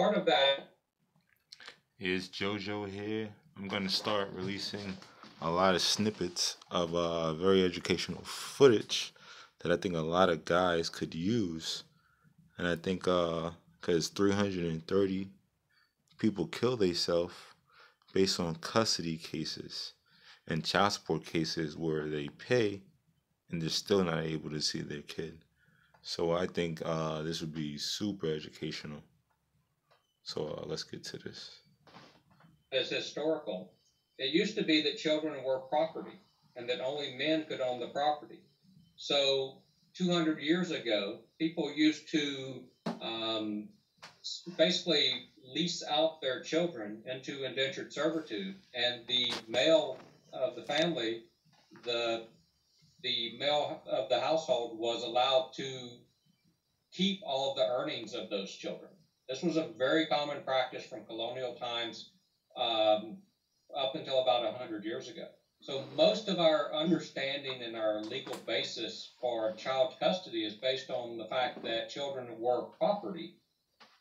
part of that Here's JoJo here. I'm going to start releasing a lot of snippets of very educational footage that I think a lot of guys could use. And I think because 330 people kill themselves based on custody cases and child support cases where they pay and they're still not able to see their kid. So I think this would be super educational. So let's get to this. is historical. It used to be that children were property and that only men could own the property. So 200 years ago, people used to basically lease out their children into indentured servitude, and the male of the family, the male of the household, was allowed to keep all of the earnings of those children. This was a very common practice from colonial times up until about 100 years ago. So most of our understanding and our legal basis for child custody is based on the fact that children were property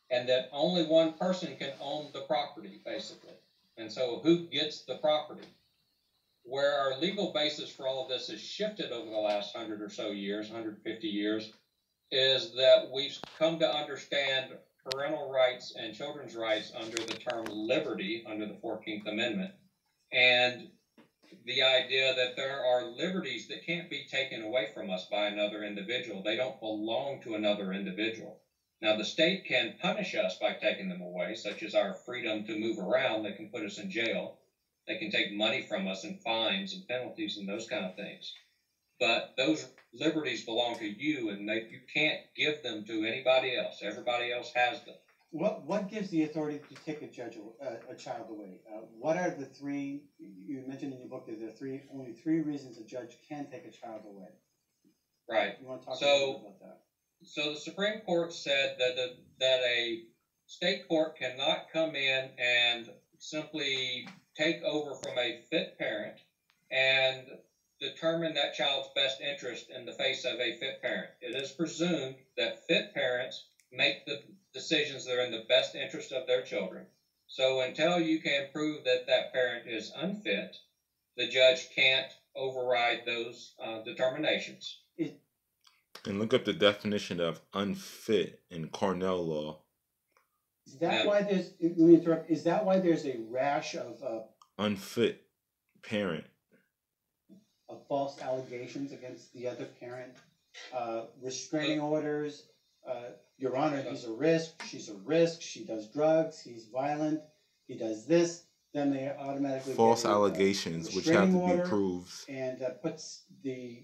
and that only one person can own the property, basically. And so who gets the property? Where our legal basis for all of this has shifted over the last 100 or so years, 150 years, is that we've come to understand parental rights and children's rights under the term liberty under the 14th Amendment, and the idea that there are liberties that can't be taken away from us by another individual. They don't belong to another individual. Now, the state can punish us by taking them away, such as our freedom to move around. They can put us in jail. They can take money from us and fines and penalties and those kind of things. But those liberties belong to you, and you can't give them to anybody else. Everybody else has them. What gives the authority to take a child away? What are the three, you mentioned in your book that there are only three reasons a judge can take a child away. Right. You want to talk a little bit about that? So the Supreme Court said that a state court cannot come in and simply take over from a fit parent and determine that child's best interest in the face of a fit parent. It is presumed that fit parents make the decisions that are in the best interest of their children. So until you can prove that that parent is unfit, the judge can't override those determinations. And look up the definition of unfit in Cornell law. Is that why there's? Let me interrupt. Is that why there's a rash of unfit parent? Of false allegations against the other parent, restraining orders. Your Honor, he's a risk. She's a risk. She does drugs. He's violent. He does this. Then they automatically false allegations, which have to be proved, and puts the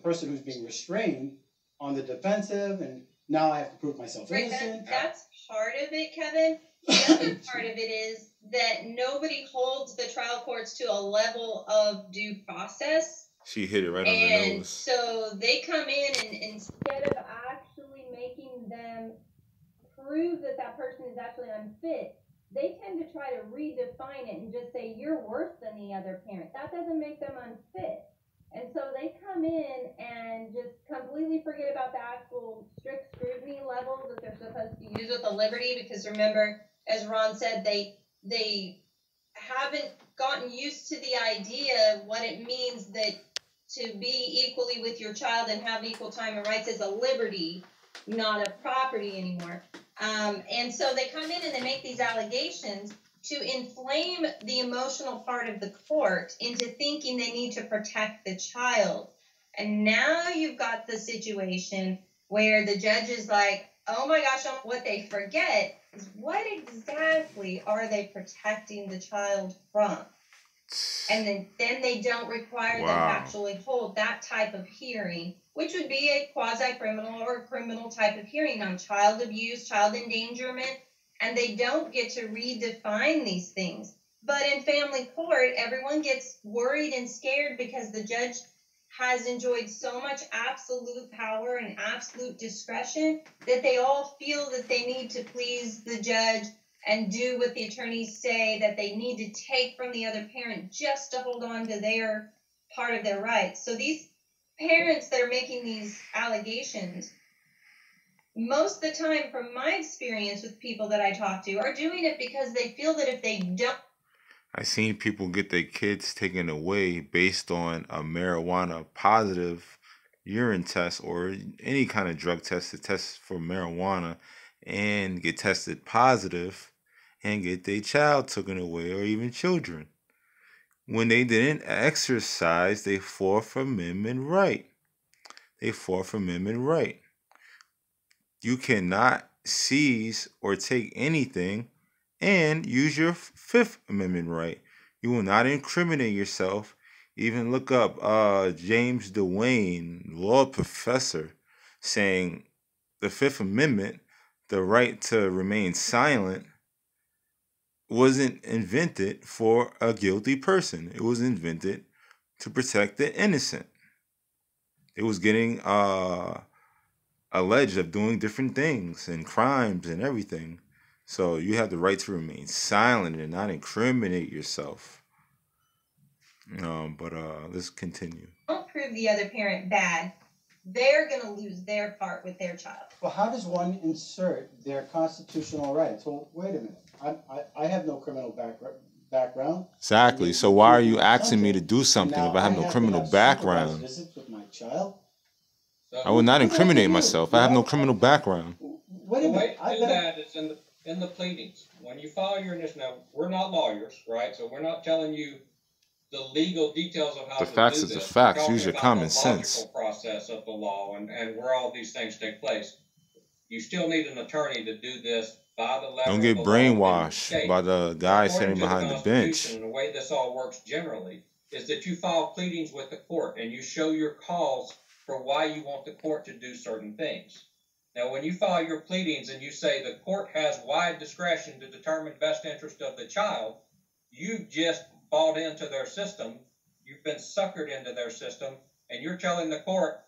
person who's being restrained on the defensive, and now I have to prove myself innocent. That's part of it, Kevin. The other part of it is that nobody holds the trial courts to a level of due process. She hit it right on the nose. And so they come in and instead of actually making them prove that that person is actually unfit, they tend to try to redefine it and just say, you're worse than the other parent. That doesn't make them unfit. And so they come in and just completely forget about the actual strict scrutiny levels that they're supposed to use with the liberty, because remember, as Ron said, they haven't gotten used to the idea what it means that to be equally with your child and have equal time and rights is a liberty, not a property anymore. And so they come in and they make these allegations to inflame the emotional part of the court into thinking they need to protect the child. And now you've got the situation where the judge is like, oh my gosh, what they forget is what exactly are they protecting the child from? And then they don't require them to actually hold that type of hearing, which would be a quasi-criminal or criminal type of hearing on child abuse, child endangerment, and they don't get to redefine these things. But in family court, everyone gets worried and scared because the judge has enjoyed so much absolute power and absolute discretion that they all feel that they need to please the judge and do what the attorneys say that they need to take from the other parent just to hold on to their part of their rights. So these parents that are making these allegations most of the time, from my experience with people that I talk to, are doing it because they feel that if they don't. I seen people get their kids taken away based on a marijuana positive urine test or any kind of drug test to test for marijuana and get tested positive and get their child taken away or even children. When they didn't exercise their Fourth Amendment right. Their Fourth Amendment right. You cannot seize or take anything and use your Fifth Amendment right. You will not incriminate yourself. Even look up James DeWayne, law professor, saying the Fifth Amendment, the right to remain silent, wasn't invented for a guilty person. It was invented to protect the innocent. It was getting alleged of doing different things and crimes and everything. So you have the right to remain silent and not incriminate yourself. But let's continue. Don't prove the other parent bad, they're going to lose their part with their child. Well, how does one insert their constitutional rights? Well, wait a minute. I have no criminal background. Exactly. So why are you asking me to do something if I have no criminal background? Visit with my child. I would not incriminate myself. I have no criminal background. Wait a minute. The way to do that is in the pleadings. When you file your initial, now we're not lawyers, right? So we're not telling you the legal details of how the to facts do is this. the facts. We're Use your talking about common the sense. logical process of the law and where all these things take place. You still need an attorney to do this by the letter. Don't get of the law brainwashed by the guy sitting behind the bench. And the way this all works generally is that you file pleadings with the court and you show your cause for why you want the court to do certain things. Now, when you file your pleadings and you say the court has wide discretion to determine best interest of the child, you just bought into their system. You've been suckered into their system, and you're telling the court,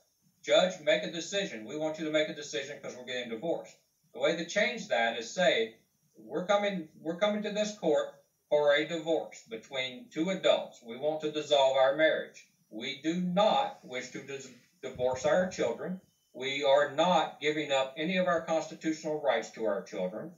Judge, make a decision. We want you to make a decision because we're getting divorced. The way to change that is say, we're coming to this court for a divorce between two adults. We want to dissolve our marriage. We do not wish to divorce our children. We are not giving up any of our constitutional rights to our children.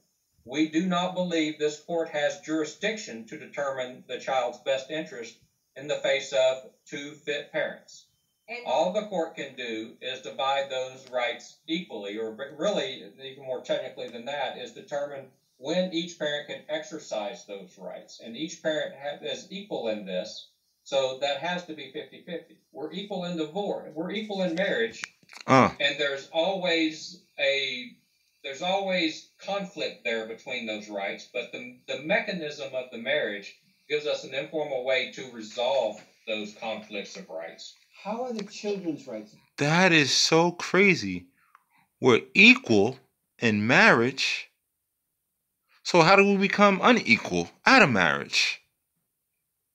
We do not believe this court has jurisdiction to determine the child's best interest in the face of two fit parents. And all the court can do is divide those rights equally, or really, even more technically than that, is determine when each parent can exercise those rights. And each parent is equal in this, so that has to be 50-50. We're equal in divorce. We're equal in marriage, and there's always conflict there between those rights, but the mechanism of the marriage gives us an informal way to resolve those conflicts of rights. How are the children's rights? That is so crazy. We're equal in marriage. So how do we become unequal out of marriage?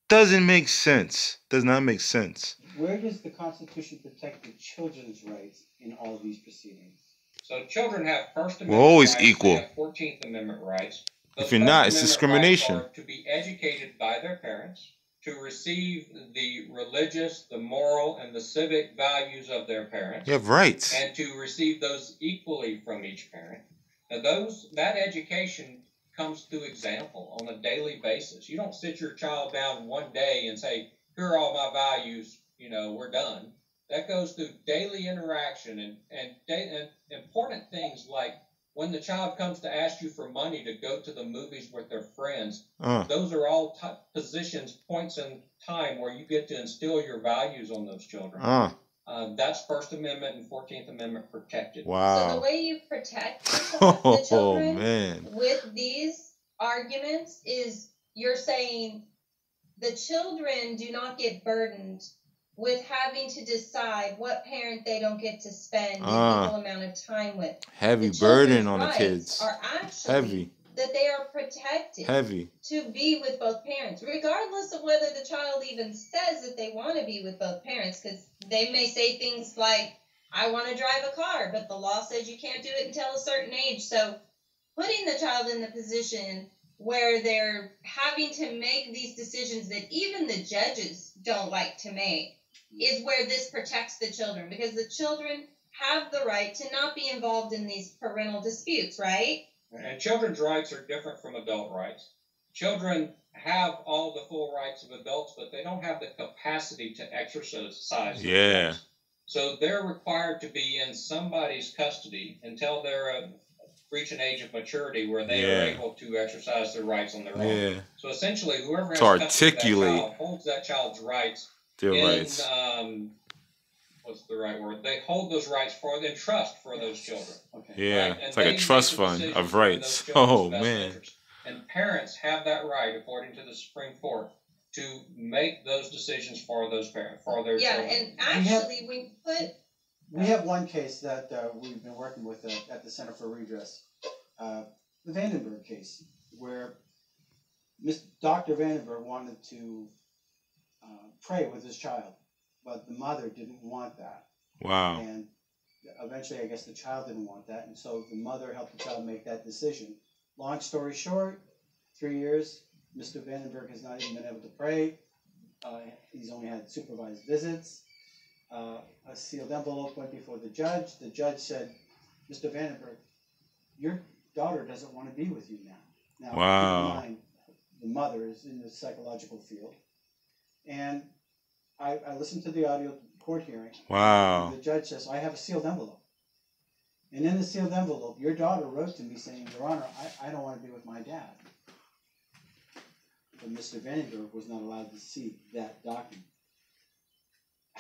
Doesn't make sense. Does not make sense. Where does the Constitution protect the children's rights in all of these proceedings? So children have First Amendment We're always rights, equal. they have 14th Amendment rights. Those If you're First not, it's Amendment discrimination. rights are to be educated by their parents, to receive the religious, the moral, and the civic values of their parents. You have rights. And to receive those equally from each parent. Now that education comes through example on a daily basis. You don't sit your child down one day and say, here are all my values, we're done. That goes through daily interaction and important things like when the child comes to ask you for money to go to the movies with their friends, those are all points in time where you get to instill your values on those children. That's First Amendment and 14th Amendment protected. Wow. So the way you protect the children man. with these arguments is you're saying the children do not get burdened with having to decide what parent they don't get to spend an equal amount of time with. Heavy burden on the kids. Are actually heavy. That they are protected to be with both parents, regardless of whether the child even says that they want to be with both parents, because they may say things like, I want to drive a car, but the law says you can't do it until a certain age. So putting the child in the position where they're having to make these decisions that even the judges don't like to make is where this protects the children, because the children have the right to not be involved in these parental disputes, right? And children's rights are different from adult rights. Children have all the full rights of adults, but they don't have the capacity to exercise those rights. So they're required to be in somebody's custody until they're reach an age of maturity where they are able to exercise their rights on their own. So essentially, whoever has custody of that child holds that child's rights. What's the right word? They hold those rights in trust for those children. Okay. Yeah, right? it's like a trust fund of rights. Oh, man. Interest. And parents have that right, according to the Supreme Court, to make those decisions for those parents, for their children. Yeah, and actually, we have one case that we've been working with at the Center for Redress, the Vandenberg case, where Dr. Vandenberg wanted to pray with his child, but the mother didn't want that. Wow. And eventually, I guess the child didn't want that, and so the mother helped the child make that decision. Long story short, 3 years, Mr. Vandenberg has not even been able to pray. He's only had supervised visits. A sealed envelope went before the judge. The judge said, Mr. Vandenberg, your daughter doesn't want to be with you now. Now, keep in mind, the mother is in the psychological field. And I listened to the audio court hearing. Wow. The judge says, I have a sealed envelope. And in the sealed envelope, your daughter wrote to me saying, Your Honor, I don't want to be with my dad. But Mr. Vandenberg was not allowed to see that document.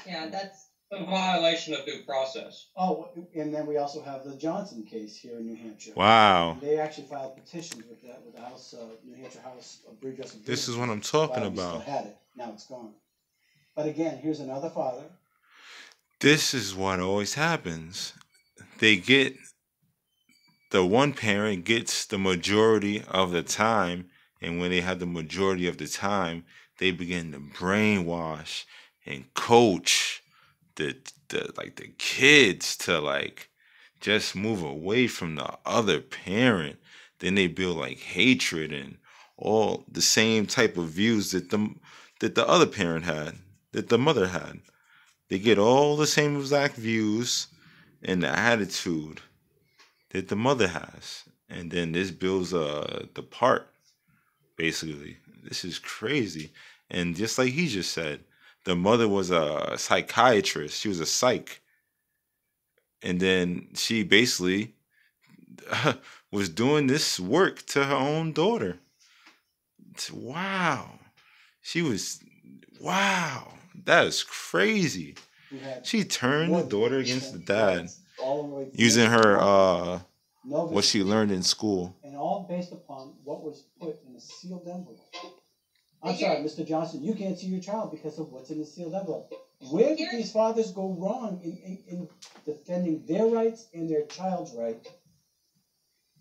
Yeah, that's a violation of due process. Oh, and then we also have the Johnson case here in New Hampshire. Wow. They actually filed petitions with the House, New Hampshire House of Redress. This is what I'm talking about. We still had it. Now it's gone. But again, here's another father. This is what always happens. The one parent gets the majority of the time, and when they have the majority of the time, they begin to brainwash and coach the kids to just move away from the other parent. Then they build hatred and all the same type of views that the other parent had, that the mother had. They get all the same exact views and the attitude that the mother has. And then this builds the part, basically. This is crazy. And just like he just said, the mother was a psychiatrist. She was a psych. And then she basically was doing this work to her own daughter. Wow. Wow. That is crazy. She turned the daughter against the dad, using her what she learned in school. And all based upon what was put in a sealed envelope. I'm sorry, Mr. Johnson, you can't see your child because of what's in the sealed envelope. Where did these fathers go wrong in defending their rights and their child's right?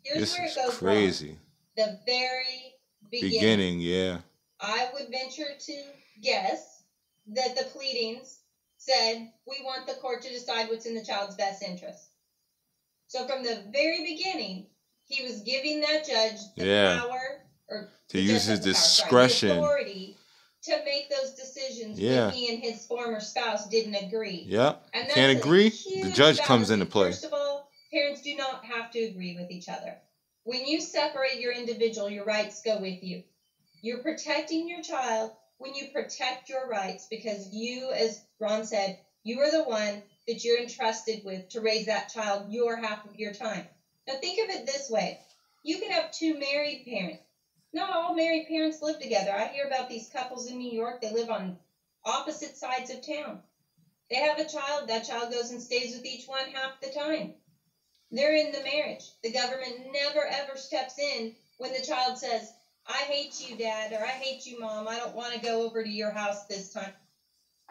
Here's where it goes crazy. Wrong. The very beginning, yeah. I would venture to guess that the pleadings said, we want the court to decide what's in the child's best interest. So from the very beginning, he was giving that judge the power, or to use his discretion, the authority to make those decisions when he and his former spouse didn't agree. Yeah, and can't agree, the judge comes into play. First of all, parents do not have to agree with each other. When you separate your individual, your rights go with you. You're protecting your child when you protect your rights, because you, as Ron said, you are the one that you're entrusted with to raise that child your half of your time. Now think of it this way. You could have two married parents. Not all married parents live together. I hear about these couples in New York. They live on opposite sides of town. They have a child. That child goes and stays with each one half the time. They're in the marriage. The government never, ever steps in when the child says, I hate you, Dad, or I hate you, Mom. I don't want to go over to your house this time.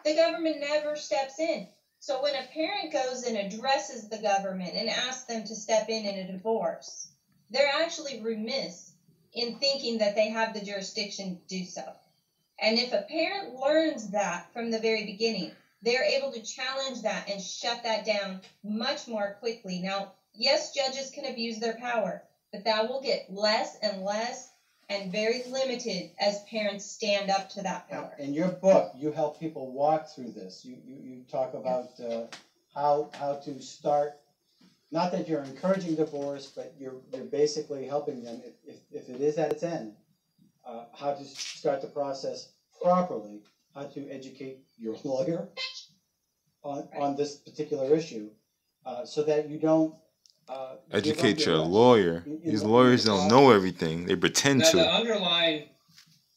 The government never steps in. So when a parent goes and addresses the government and asks them to step in a divorce, they're actually remiss in thinking that they have the jurisdiction to do so. And if a parent learns that from the very beginning, they're able to challenge that and shut that down much more quickly. Now, yes, judges can abuse their power, but that will get less and less and very limited as parents stand up to that power. In your book, you help people walk through this. You talk about how to start. Not that you're encouraging divorce, but you're basically helping them if it is at its end. How to start the process properly. How to educate your lawyer on this particular issue, so that you don't Educate your lawyer. These lawyers don't know everything. They pretend Now, to.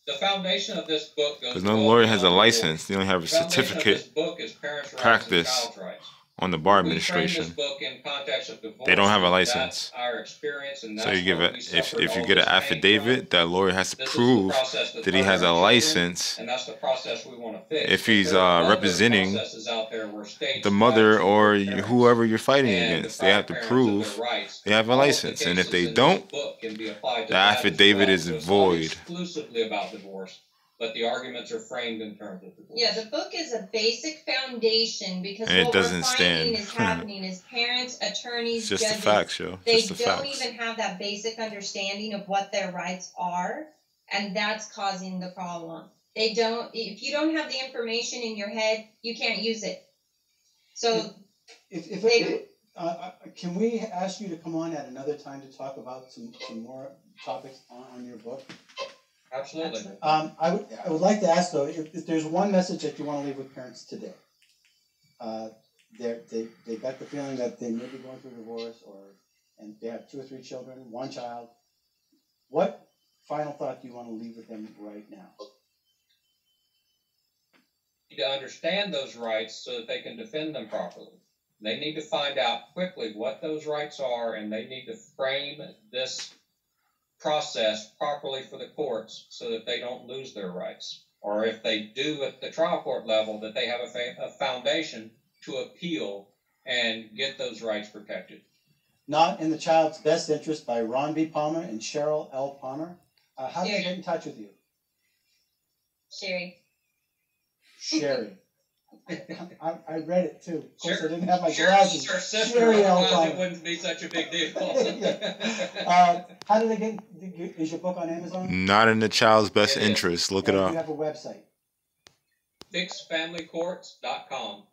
the foundation of this book goes. Because no lawyer has a license. They don't have a The foundation of certificate this book is parents' rights and practice child's rights. on the bar We frame administration. this book in context of divorce. They don't have a That's license. our experience, and So that's you give what it we if suffered you all get an this pain affidavit, from. that lawyer has to This is the prove process that he has a hurt our children, license. and that's the process we want to fix. If he's There are other representing processes out there where states the mother try to or support parents whoever you're fighting and against, they have to deprive parents of prove their rights. they have a All of the license. And if cases they in don't, this book can be applied to the that as affidavit well. is So it's not void. exclusively about divorce, but the arguments are framed in terms of divorce. Yeah, the book is a basic foundation because And it what we're doesn't finding stand. is happening is parents, attorneys, It's just the judges, facts, yo. they Just the don't facts. even have that basic understanding of what their rights are, and that's causing the problem. They don't. If you don't have the information in your head, you can't use it. So can we ask you to come on at another time to talk about some more topics on your book? Absolutely. I would like to ask though, if there's one message that you want to leave with parents today, they got the feeling that they may be going through divorce, and they have 2 or 3 children, 1 child. What final thought do you want to leave with them right now? To understand those rights so that they can defend them properly. They need to find out quickly what those rights are, and they need to frame this process properly for the courts so that they don't lose their rights. Or if they do at the trial court level, that they have a foundation to appeal and get those rights protected. Not in the Child's Best Interest by Ron B. Palmer and Cheryl L. Palmer. How do they get in touch with you? Sherry. Sherry. I read it too. Of course, Sure. I didn't have my Sure, glasses. her sister, Sherry L. otherwise it Palmer. wouldn't be such a big deal. How do they get? Is your book on Amazon? Not in the child's best It is. interest. Look it Do up. you have a website? FixFamilyCourts.com.